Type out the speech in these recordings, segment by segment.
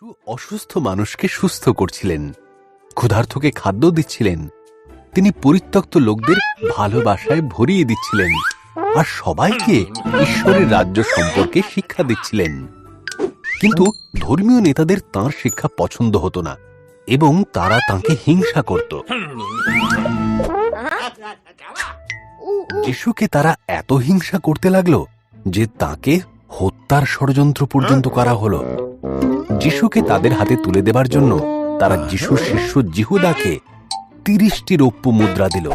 অসুস্থ মানুষকে সুস্থ করছিলেন, ক্ষুধার্তকে খাদ্য দিচ্ছিলেন, তিনি পরিত্যক্ত লোকদের ভালোবাসায় ভরিয়ে দিচ্ছিলেন আর সবাইকে ঈশ্বরের রাজ্য সম্পর্কে শিক্ষা দিচ্ছিলেন। কিন্তু ধর্মীয় নেতাদের তাঁর শিক্ষা পছন্দ হতো না এবং তারা তাঁকে হিংসা করত। যিশুকে তারা এত হিংসা করতে লাগলো যে তাঁকে হত্যার ষড়যন্ত্র পর্যন্ত করা হলো। যিশুকে তাদের হাতে তুলে দেবার জন্য তারা যিশুর শিষ্য জিহুদাকে 30টি রৌপ্য মুদ্রা দিল।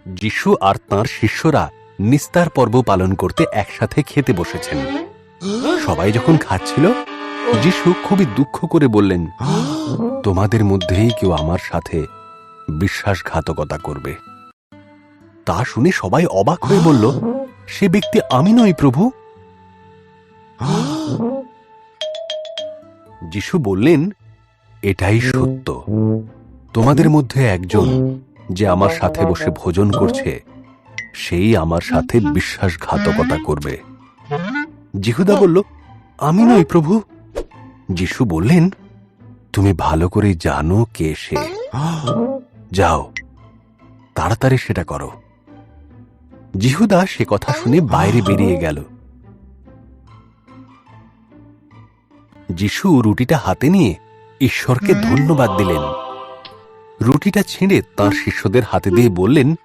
যিশু আর তাঁর শিষ্যরা নিস্তার পর্ব পালন করতে একসাথে খেতে বসেছেন। সবাই যখন খাচ্ছিল, যিশু খুবই দুঃখ করে বললেন, তোমাদের মধ্যেই কেউ আমার সাথে বিশ্বাসঘাতকতা করবে। তা শুনে সবাই অবাক হয়ে বলল, সে ব্যক্তি আমি নই প্রভু। যিশু বললেন, এটাই সত্য। তোমাদের মধ্যে একজন যে আমার সাথে বসে ভোজন করছে, সেই আমার সাথে বিশ্বাসঘাতকতা করবে। জিহুদা বলল, আমি নই প্রভু। যিশু বললেন, তুমি ভালো করে জানো কে সে। যাও, তাড়াতাড়ি সেটা করো। জিহুদা সে কথা শুনে বাইরে বেরিয়ে গেল। যিশু রুটিটা হাতে নিয়ে ঈশ্বরকে ধন্যবাদ দিলেন। রুটিটা ছিঁড়ে তাঁর শিষ্যদের হাতে দিয়ে বললেন,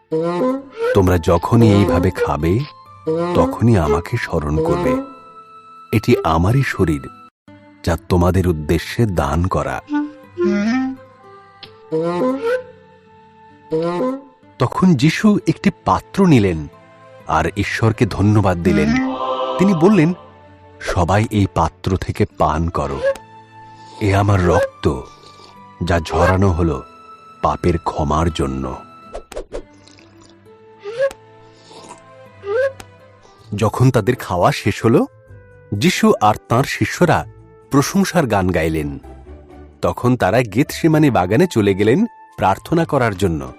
তোমরা যখনই এইভাবে খাবে, তখনই আমাকে স্মরণ করবে। এটি আমারই শরীর, যা তোমাদের উদ্দেশ্যে দান করা। তখন যিশু একটি পাত্র নিলেন আর ঈশ্বরকে ধন্যবাদ দিলেন। তিনি বললেন, সবাই এই পাত্র থেকে পান করো। এ আমার রক্ত, যা ঝরানো হলো পাপের ক্ষমার জন্য। যখন তাদের খাওয়া শেষ হল, যিশু আর তাঁর শিষ্যরা প্রশংসার গান গাইলেন। তখন তারা গেতসেমানি বাগানে চলে গেলেন প্রার্থনা করার জন্য।